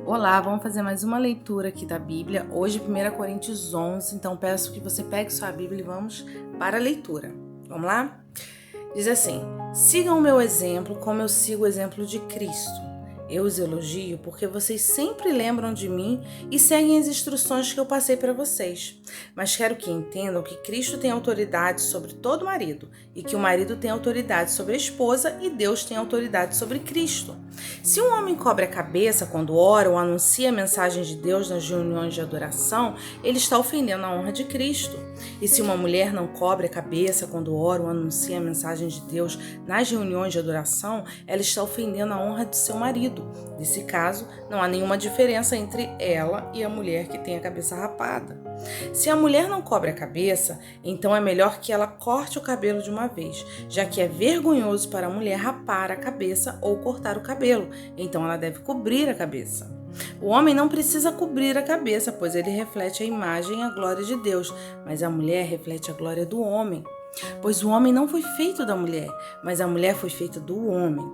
Olá, vamos fazer mais uma leitura aqui da Bíblia, hoje 1 Coríntios 11, então peço que você pegue sua Bíblia e vamos para a leitura. Vamos lá? Diz assim: sigam o meu exemplo como eu sigo o exemplo de Cristo. Eu os elogio porque vocês sempre lembram de mim e seguem as instruções que eu passei para vocês. Mas quero que entendam que Cristo tem autoridade sobre todo marido e que o marido tem autoridade sobre a esposa e Deus tem autoridade sobre Cristo. Se um homem cobre a cabeça quando ora ou anuncia a mensagem de Deus nas reuniões de adoração, ele está ofendendo a honra de Cristo. E se uma mulher não cobre a cabeça quando ora ou anuncia a mensagem de Deus nas reuniões de adoração, ela está ofendendo a honra de seu marido. Nesse caso, não há nenhuma diferença entre ela e a mulher que tem a cabeça rapada. Se a mulher não cobre a cabeça, então é melhor que ela corte o cabelo de uma vez, já que é vergonhoso para a mulher rapar a cabeça ou cortar o cabelo, então ela deve cobrir a cabeça. O homem não precisa cobrir a cabeça, pois ele reflete a imagem e a glória de Deus, mas a mulher reflete a glória do homem. Pois o homem não foi feito da mulher, mas a mulher foi feita do homem.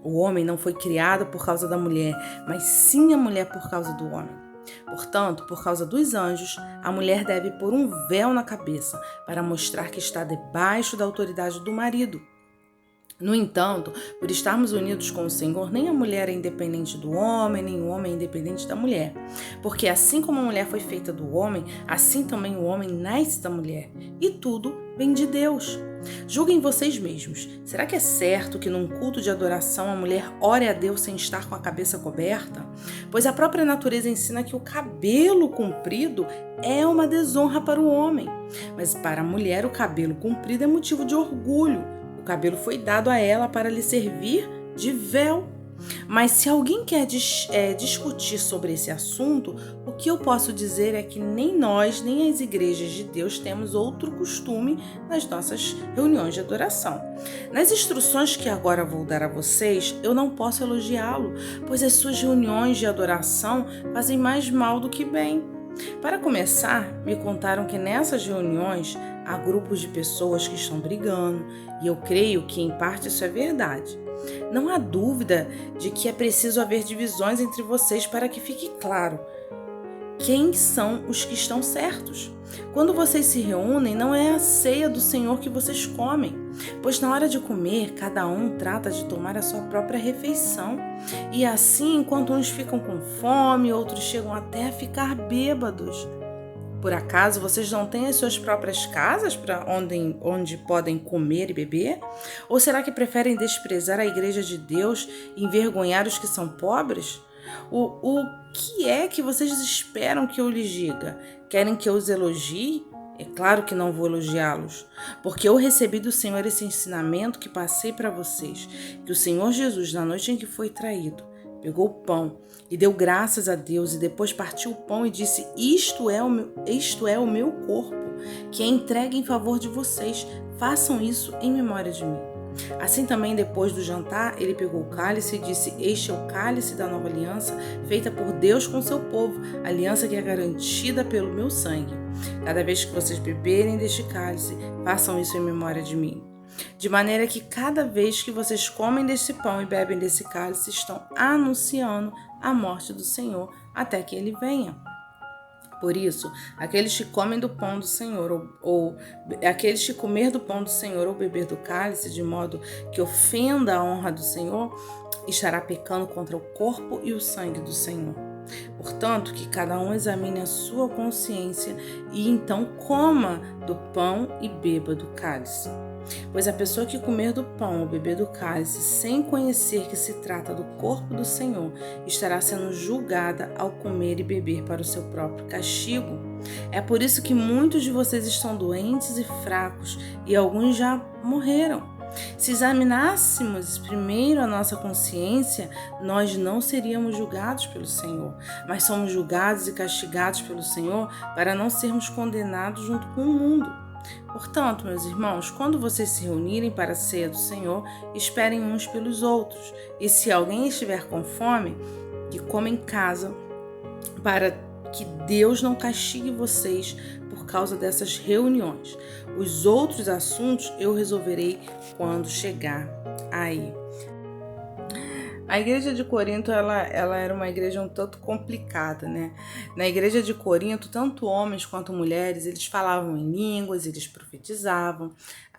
O homem não foi criado por causa da mulher, mas sim a mulher por causa do homem. Portanto, por causa dos anjos, a mulher deve pôr um véu na cabeça para mostrar que está debaixo da autoridade do marido. No entanto, por estarmos unidos com o Senhor, nem a mulher é independente do homem, nem o homem é independente da mulher. Porque assim como a mulher foi feita do homem, assim também o homem nasce da mulher. E tudo vem de Deus. Julguem vocês mesmos. Será que é certo que num culto de adoração a mulher ore a Deus sem estar com a cabeça coberta? Pois a própria natureza ensina que o cabelo comprido é uma desonra para o homem. Mas para a mulher o cabelo comprido é motivo de orgulho. O cabelo foi dado a ela para lhe servir de véu. Mas se alguém quer discutir sobre esse assunto, o que eu posso dizer é que nem nós, nem as igrejas de Deus temos outro costume nas nossas reuniões de adoração. Nas instruções que agora vou dar a vocês, eu não posso elogiá-lo, pois as suas reuniões de adoração fazem mais mal do que bem. Para começar, me contaram que nessas reuniões há grupos de pessoas que estão brigando, e eu creio que em parte isso é verdade. Não há dúvida de que é preciso haver divisões entre vocês para que fique claro quem são os que estão certos. Quando vocês se reúnem, não é a ceia do Senhor que vocês comem, pois na hora de comer, cada um trata de tomar a sua própria refeição. E assim, enquanto uns ficam com fome, outros chegam até a ficar bêbados. Por acaso vocês não têm as suas próprias casas para onde podem comer e beber? Ou será que preferem desprezar a igreja de Deus e envergonhar os que são pobres? O que é que vocês esperam que eu lhes diga? Querem que eu os elogie? É claro que não vou elogiá-los, porque eu recebi do Senhor esse ensinamento que passei para vocês, que o Senhor Jesus, na noite em que foi traído, pegou o pão e deu graças a Deus e depois partiu o pão e disse: isto é o meu corpo, que é entregue em favor de vocês. Façam isso em memória de mim. Assim também, depois do jantar, ele pegou o cálice e disse: este é o cálice da nova aliança, feita por Deus com seu povo, aliança que é garantida pelo meu sangue. Cada vez que vocês beberem deste cálice, façam isso em memória de mim. De maneira que cada vez que vocês comem desse pão e bebem desse cálice, estão anunciando a morte do Senhor até que ele venha. Por isso, aqueles que comem do pão do Senhor ou aqueles que comer do pão do Senhor ou beber do cálice de modo que ofenda a honra do Senhor, estará pecando contra o corpo e o sangue do Senhor. Portanto, que cada um examine a sua consciência e então coma do pão e beba do cálice. Pois a pessoa que comer do pão ou beber do cálice sem conhecer que se trata do corpo do Senhor estará sendo julgada ao comer e beber para o seu próprio castigo. É por isso que muitos de vocês estão doentes e fracos e alguns já morreram. Se examinássemos primeiro a nossa consciência, nós não seríamos julgados pelo Senhor, mas somos julgados e castigados pelo Senhor para não sermos condenados junto com o mundo. Portanto, meus irmãos, quando vocês se reunirem para a ceia do Senhor, esperem uns pelos outros. E se alguém estiver com fome, que coma em casa, para que Deus não castigue vocês por causa dessas reuniões. Os outros assuntos eu resolverei quando chegar aí. A igreja de Corinto, ela era uma igreja um tanto complicada, né? Na igreja de Corinto, tanto homens quanto mulheres, eles falavam em línguas, eles profetizavam,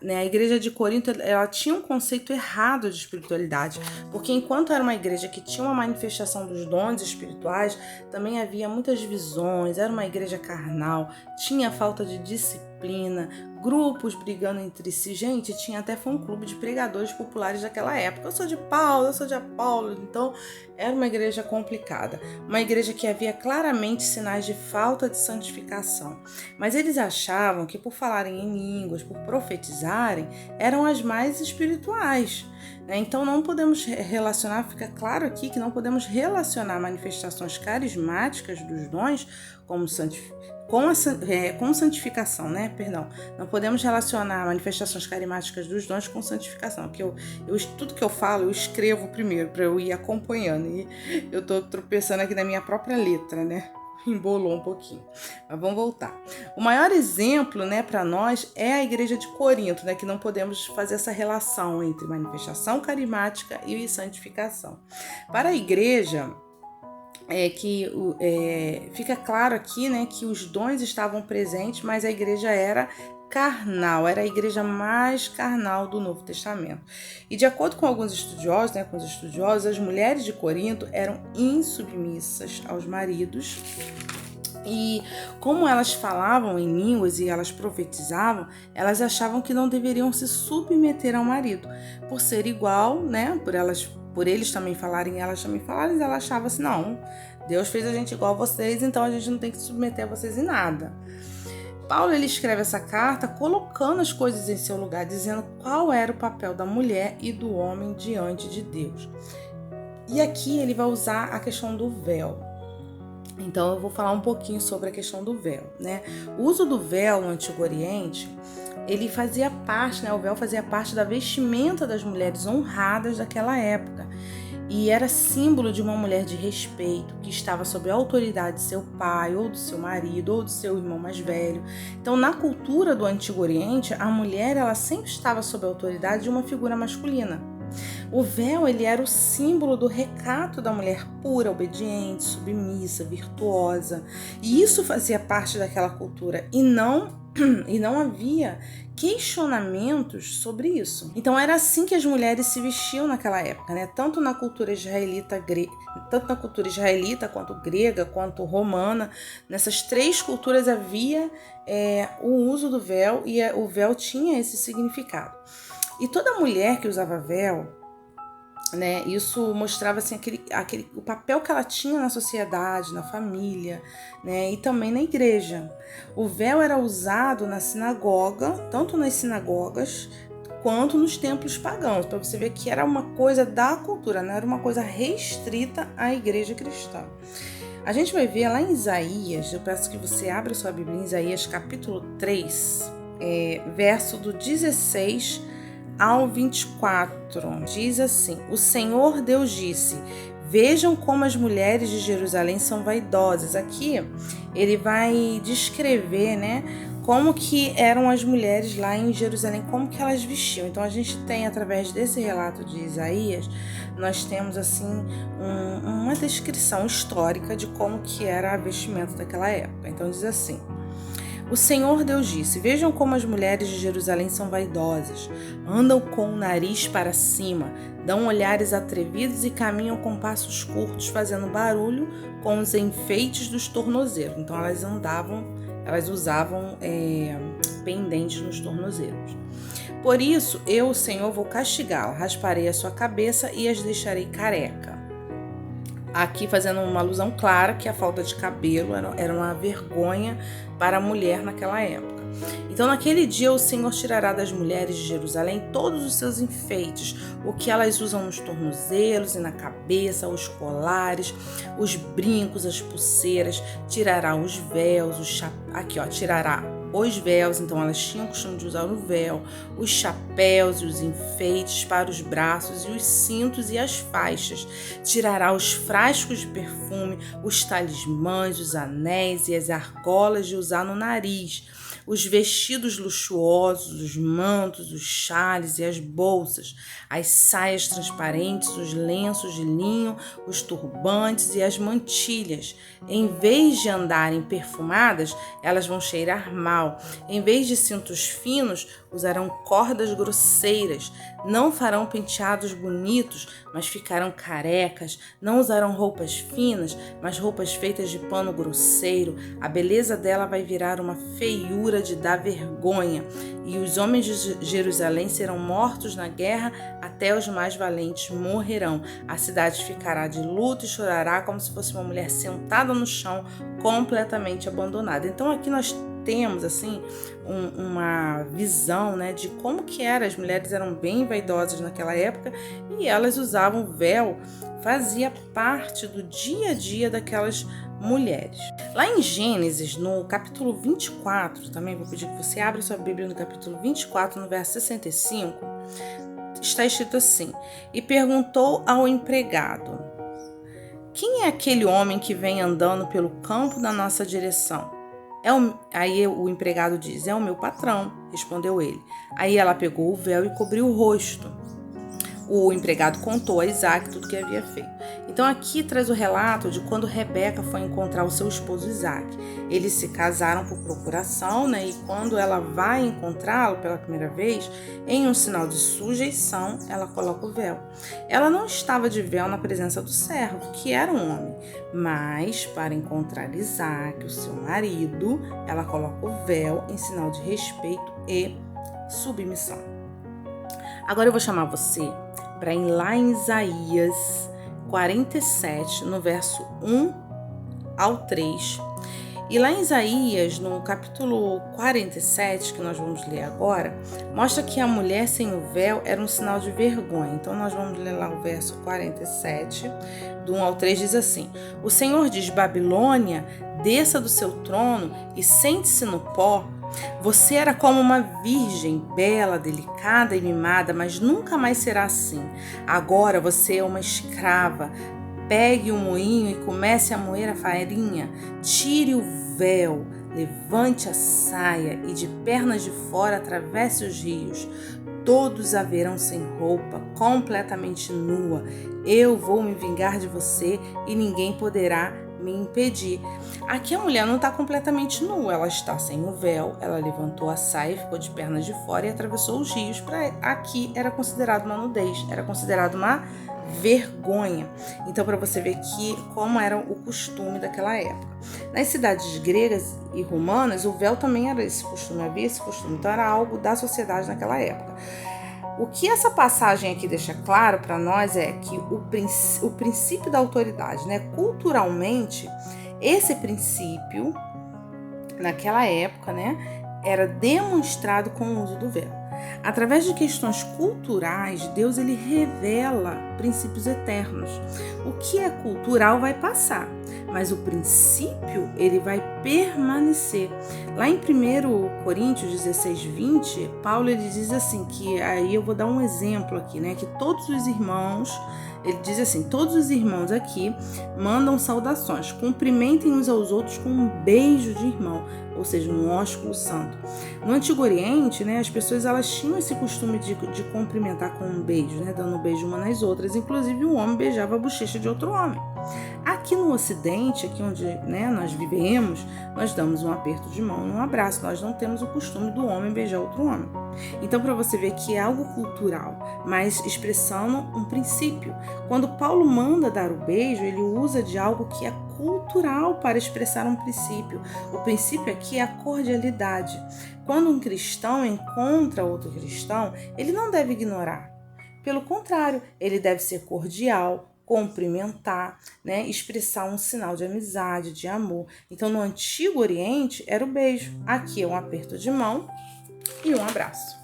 né? A igreja de Corinto, ela tinha um conceito errado de espiritualidade, porque enquanto era uma igreja que tinha uma manifestação dos dons espirituais, também havia muitas visões, era uma igreja carnal, tinha falta de disciplina, grupos brigando entre si. Gente, tinha até fã-clube de pregadores populares daquela época. Eu sou de Paulo, eu sou de Apolo. Então, era uma igreja complicada. Uma igreja que havia claramente sinais de falta de santificação. Mas eles achavam que por falarem em línguas, por profetizarem, eram as mais espirituais. Então, não podemos relacionar, fica claro aqui que não podemos relacionar manifestações carismáticas dos dons como com santificação, né? Perdão. Não podemos relacionar manifestações carismáticas dos dons com santificação. Porque tudo que eu falo, eu escrevo primeiro para eu ir acompanhando. E eu tô tropeçando aqui na minha própria letra, né? Embolou um pouquinho. Mas vamos voltar. O maior exemplo, né, para nós é a igreja de Corinto, né? Que não podemos fazer essa relação entre manifestação carismática e santificação. Para a igreja, fica claro aqui, né, que os dons estavam presentes, mas a igreja era carnal, era a igreja mais carnal do Novo Testamento. E de acordo com alguns estudiosos, né, as mulheres de Corinto eram insubmissas aos maridos. E como elas falavam em línguas e elas profetizavam, elas achavam que não deveriam se submeter ao marido, por ser igual, né, por eles também falarem, elas achavam assim, não, Deus fez a gente igual a vocês, então a gente não tem que se submeter a vocês em nada. Paulo, ele escreve essa carta colocando as coisas em seu lugar, dizendo qual era o papel da mulher e do homem diante de Deus. E aqui ele vai usar a questão do véu. Então eu vou falar um pouquinho sobre a questão do véu, né? O uso do véu no Antigo Oriente, ele fazia parte, né? O véu fazia parte da vestimenta das mulheres honradas daquela época. E era símbolo de uma mulher de respeito, que estava sob a autoridade de seu pai, ou do seu marido, ou do seu irmão mais velho. Então, na cultura do Antigo Oriente, a mulher ela sempre estava sob a autoridade de uma figura masculina. O véu, ele era o símbolo do recato da mulher pura, obediente, submissa, virtuosa. E isso fazia parte daquela cultura e não havia questionamentos sobre isso. Então era assim que as mulheres se vestiam naquela época, né? Tanto na cultura israelita quanto grega, quanto romana. Nessas três culturas havia o uso do véu e o véu tinha esse significado. E toda mulher que usava véu, né, isso mostrava assim, o papel que ela tinha na sociedade, na família, né, e também na igreja. O véu era usado na sinagoga, tanto nas sinagogas quanto nos templos pagãos, para você ver que era uma coisa da cultura, não era uma coisa restrita à igreja cristã. A gente vai ver lá em Isaías, eu peço que você abra sua Bíblia em Isaías capítulo 3, verso do 16 ao 24, diz assim: o Senhor Deus disse, vejam como as mulheres de Jerusalém são vaidosas. Aqui ele vai descrever, né, como que eram as mulheres lá em Jerusalém, como que elas vestiam. Então a gente tem, através desse relato de Isaías, nós temos assim uma descrição histórica de como que era a vestimenta daquela época. Então diz assim: o Senhor Deus disse, vejam como as mulheres de Jerusalém são vaidosas, andam com o nariz para cima, dão olhares atrevidos e caminham com passos curtos, fazendo barulho com os enfeites dos tornozelos. Então elas usavam pendentes nos tornozelos. Por isso, eu, o Senhor, vou castigá-la, rasparei a sua cabeça e as deixarei careca. Aqui fazendo uma alusão clara que a falta de cabelo era uma vergonha para a mulher naquela época. Então naquele dia o Senhor tirará das mulheres de Jerusalém todos os seus enfeites, o que elas usam nos tornozelos e na cabeça, os colares, os brincos, as pulseiras, tirará os véus, tirará os véus, então elas tinham o costume de usar o véu, os chapéus e os enfeites para os braços e os cintos e as faixas. Tirará os frascos de perfume, os talismãs, os anéis e as argolas de usar no nariz, os vestidos luxuosos, os mantos, os xales e as bolsas, as saias transparentes, os lenços de linho, os turbantes e as mantilhas. Em vez de andarem perfumadas, elas vão cheirar mal. Em vez de cintos finos, usarão cordas grosseiras. Não farão penteados bonitos, mas ficarão carecas. Não usarão roupas finas, mas roupas feitas de pano grosseiro. A beleza dela vai virar uma feiura de dar vergonha. E os homens de Jerusalém serão mortos na guerra, até os mais valentes morrerão. A cidade ficará de luto e chorará como se fosse uma mulher sentada no chão, completamente abandonada. Então aqui nós temos assim uma visão, né, de como que era. As mulheres eram bem vaidosas naquela época e elas usavam véu, fazia parte do dia a dia daquelas mulheres. Lá em Gênesis, no capítulo 24, também vou pedir que você abra sua Bíblia no capítulo 24, no verso 65, está escrito assim: e perguntou ao empregado: quem é aquele homem que vem andando pelo campo na nossa direção? Aí o empregado diz: é o meu patrão, respondeu ele. Aí ela pegou o véu e cobriu o rosto. O empregado contou a Isaac tudo o que havia feito. Então aqui traz o relato de quando Rebeca foi encontrar o seu esposo Isaac. Eles se casaram por procuração, né? E quando ela vai encontrá-lo pela primeira vez, em um sinal de sujeição, ela coloca o véu. Ela não estava de véu na presença do servo, que era um homem, mas para encontrar Isaac, o seu marido, ela coloca o véu em sinal de respeito e submissão. Agora eu vou chamar você para ir lá em Isaías 47, no verso 1 ao 3. E lá em Isaías, no capítulo 47, que nós vamos ler agora, mostra que a mulher sem o véu era um sinal de vergonha. Então nós vamos ler lá o verso 47, do 1 ao 3, diz assim: o Senhor diz: Babilônia, desça do seu trono e sente-se no pó. Você era como uma virgem, bela, delicada e mimada, mas nunca mais será assim. Agora você é uma escrava. Pegue o moinho e comece a moer a farinha. Tire o véu, levante a saia e de pernas de fora atravesse os rios. Todos a verão sem roupa, completamente nua. Eu vou me vingar de você e ninguém poderá me impedir. Aqui a mulher não está completamente nua, ela está sem o véu, ela levantou a saia, ficou de pernas de fora e atravessou os rios. Aqui era considerado uma nudez, era considerado uma vergonha. Então, para você ver que como era o costume daquela época. Nas cidades gregas e romanas, o véu também era esse costume, havia esse costume, então era algo da sociedade naquela época. O que essa passagem aqui deixa claro para nós é que o princípio da autoridade, né? Culturalmente, esse princípio, naquela época, né, era demonstrado com o uso do véu. Através de questões culturais, Deus ele revela princípios eternos. O que é cultural vai passar, mas o princípio ele vai permanecer. Lá em 1 Coríntios 16, 20, Paulo ele diz assim, que aí eu vou dar um exemplo aqui, né? Que todos os irmãos, ele diz assim: todos os irmãos aqui mandam saudações, cumprimentem uns aos outros com um beijo de irmão, ou seja, um ósculo santo. No Antigo Oriente, né, as pessoas elas tinham esse costume de cumprimentar com um beijo, né, dando um beijo uma nas outras, inclusive o homem beijava a bochecha de outro homem. Aqui no Ocidente, aqui onde, né, nós vivemos, nós damos um aperto de mão e um abraço, nós não temos o costume do homem beijar outro homem. Então, para você ver que é algo cultural, mas expressando um princípio. Quando Paulo manda dar o beijo, ele usa de algo que é cultural para expressar um princípio. O princípio aqui é a cordialidade. Quando um cristão encontra outro cristão, ele não deve ignorar. Pelo contrário, ele deve ser cordial, cumprimentar, né, expressar um sinal de amizade, de amor. Então, no Antigo Oriente, era o beijo. Aqui é um aperto de mão e um abraço.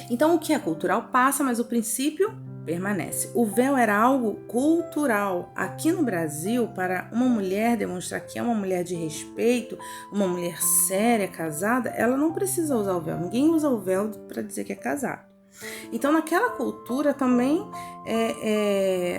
Então, o que é cultural passa, mas o princípio permanece. O véu era algo cultural. Aqui no Brasil, para uma mulher demonstrar que é uma mulher de respeito, uma mulher séria, casada, ela não precisa usar o véu. Ninguém usa o véu para dizer que é casado. Então, naquela cultura também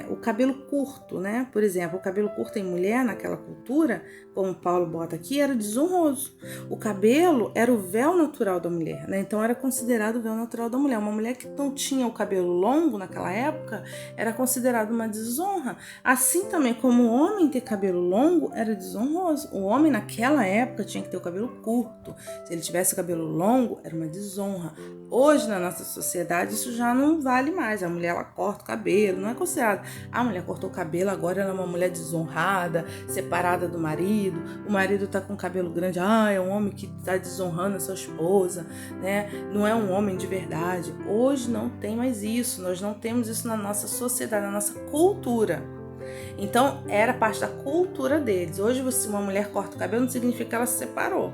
o cabelo curto, né? Por exemplo, o cabelo curto em mulher naquela cultura, como Paulo bota aqui, era desonroso. O cabelo era o véu natural da mulher, né? Então era considerado o véu natural da mulher. Uma mulher que não tinha o cabelo longo naquela época era considerado uma desonra. Assim também como o homem ter cabelo longo era desonroso. O homem naquela época tinha que ter o cabelo curto. Se ele tivesse o cabelo longo, era uma desonra. Hoje, na nossa sociedade, isso já não vale mais. A mulher, ela corta o cabelo, não é considerado. A mulher cortou o cabelo, agora ela é uma mulher desonrada, separada do marido. O marido tá com o cabelo grande, é um homem que tá desonrando a sua esposa, né? Não é um homem de verdade. Hoje não tem mais isso, nós não temos isso na nossa sociedade, na nossa cultura. Então, era parte da cultura deles. Hoje, uma mulher corta o cabelo não significa que ela se separou.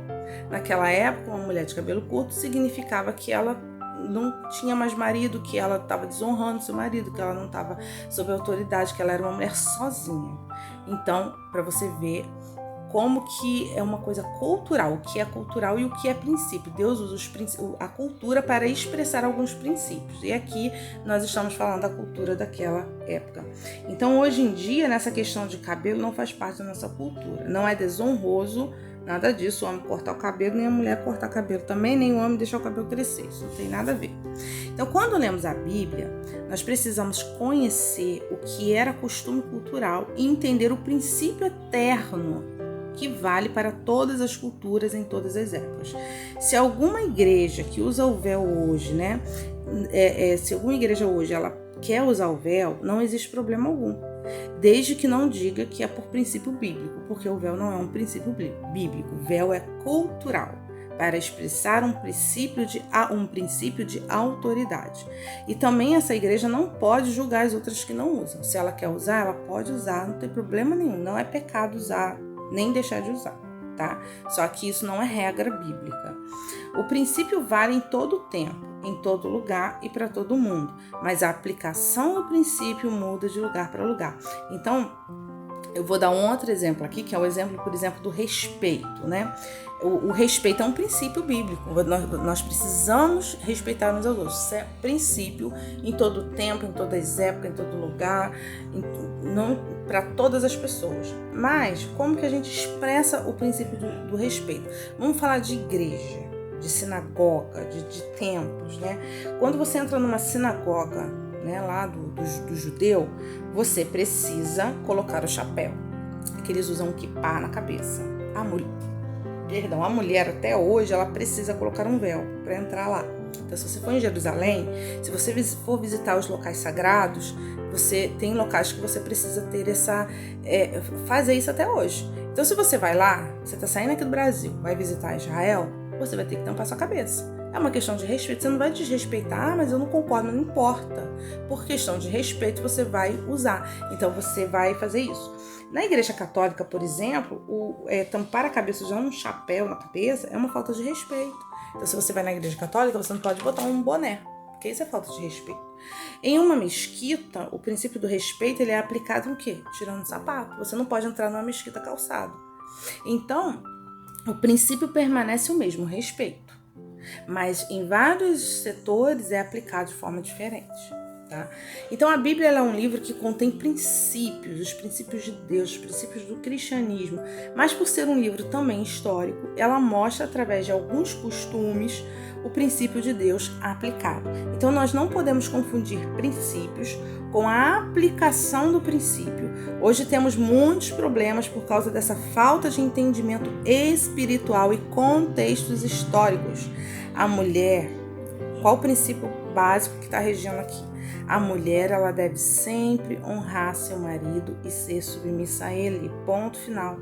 Naquela época, uma mulher de cabelo curto significava que ela não tinha mais marido, que ela estava desonrando seu marido, que ela não estava sob autoridade, que ela era uma mulher sozinha. Então, para você ver como que é uma coisa cultural, o que é cultural e o que é princípio. Deus usa a cultura para expressar alguns princípios. E aqui nós estamos falando da cultura daquela época. Então, hoje em dia, nessa questão de cabelo, não faz parte da nossa cultura. Não é desonroso, nada disso, o homem cortar o cabelo, nem a mulher cortar o cabelo também, nem o homem deixar o cabelo crescer. Isso não tem nada a ver. Então, quando lemos a Bíblia, nós precisamos conhecer o que era costume cultural e entender o princípio eterno que vale para todas as culturas em todas as épocas. Se alguma igreja que usa o véu hoje, né? Se alguma igreja hoje ela quer usar o véu, não existe problema algum. Desde que não diga que é por princípio bíblico, porque o véu não é um princípio bíblico. O véu é cultural, para expressar um princípio de autoridade. E também essa igreja não pode julgar as outras que não usam. Se ela quer usar, ela pode usar, não tem problema nenhum. Não é pecado usar, nem deixar de usar, tá? Só que isso não é regra bíblica. O princípio vale em todo tempo, em todo lugar e para todo mundo, mas a aplicação do princípio muda de lugar para lugar. Então, eu vou dar um outro exemplo aqui, que é o exemplo, por exemplo, do respeito, né? O respeito é um princípio bíblico. Nós precisamos respeitar uns aos outros. Isso é princípio em todo tempo, em todas as épocas, em todo lugar, para todas as pessoas. Mas como que a gente expressa o princípio do respeito? Vamos falar de igreja, de sinagoga, de templos, né? Quando você entra numa sinagoga, né, lá do judeu, você precisa colocar o chapéu, que eles usam um kippá na cabeça. A mulher até hoje, ela precisa colocar um véu para entrar lá. Então, se você for em Jerusalém, se você for visitar os locais sagrados, você tem locais que você precisa ter fazer isso até hoje. Então, se você vai lá, você está saindo aqui do Brasil, vai visitar Israel, você vai ter que tampar sua cabeça. É uma questão de respeito, você não vai desrespeitar, mas eu não concordo, não importa. Por questão de respeito, você vai usar. Então, você vai fazer isso. Na igreja católica, por exemplo, tampar a cabeça usando um chapéu na cabeça é uma falta de respeito. Então, se você vai na igreja católica, você não pode botar um boné, porque isso é falta de respeito. Em uma mesquita, o princípio do respeito ele é aplicado em quê? Tirando o sapato. Você não pode entrar numa mesquita calçado. Então, o princípio permanece o mesmo, o respeito. Mas em vários setores é aplicado de forma diferente. Tá? Então a Bíblia é um livro que contém princípios, os princípios de Deus, os princípios do cristianismo, mas por ser um livro também histórico, ela mostra através de alguns costumes o princípio de Deus aplicado. Então nós não podemos confundir princípios com a aplicação do princípio. Hoje temos muitos problemas por causa dessa falta de entendimento espiritual e contextos históricos. A mulher, qual o princípio básico que está regindo aqui? A mulher, ela deve sempre honrar seu marido e ser submissa a ele, ponto final,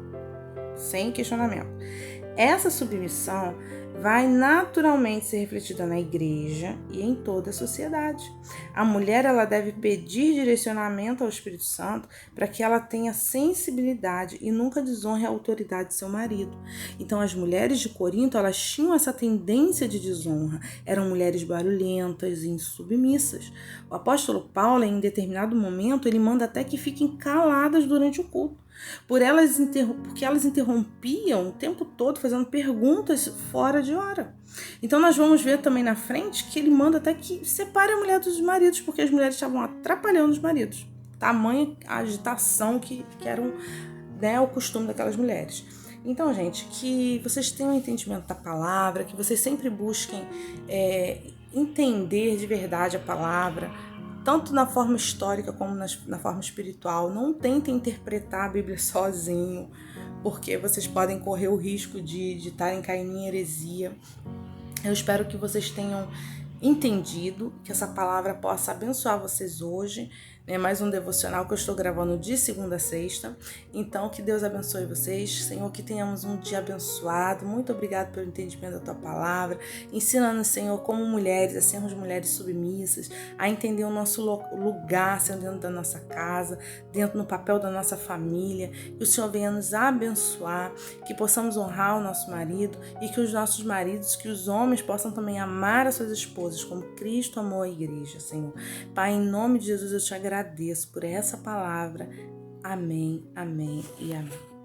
sem questionamento. Essa submissão vai naturalmente ser refletida na igreja e em toda a sociedade. A mulher, ela deve pedir direcionamento ao Espírito Santo para que ela tenha sensibilidade e nunca desonre a autoridade de seu marido. Então, as mulheres de Corinto, elas tinham essa tendência de desonra. Eram mulheres barulhentas e insubmissas. O apóstolo Paulo, em determinado momento, ele manda até que fiquem caladas durante o culto. Porque elas interrompiam o tempo todo fazendo perguntas fora misericórdia e ora. Então nós vamos ver também na frente que ele manda até que separe a mulher dos maridos, porque as mulheres estavam atrapalhando os maridos. Tamanha agitação que era o costume daquelas mulheres. Então, gente, que vocês tenham um entendimento da palavra, que vocês sempre busquem entender de verdade a palavra, tanto na forma histórica como na forma espiritual. Não tentem interpretar a Bíblia sozinho, porque vocês podem correr o risco de estarem caindo em heresia. Eu espero que vocês tenham entendido, que essa palavra possa abençoar vocês hoje, né? Mais um devocional que eu estou gravando de segunda a sexta. Então, que Deus abençoe vocês. Senhor, que tenhamos um dia abençoado. Muito obrigado pelo entendimento da Tua palavra. Ensina-nos, Senhor, como mulheres, a sermos mulheres submissas, a entender o nosso lugar, Senhor, dentro da nossa casa, dentro no papel da nossa família. Que o Senhor venha nos abençoar, que possamos honrar o nosso marido e que os nossos maridos, que os homens possam também amar as suas esposas, como Cristo amou a igreja, Senhor. Pai, em nome de Jesus, eu te agradeço por essa palavra. Amém, amém e amém.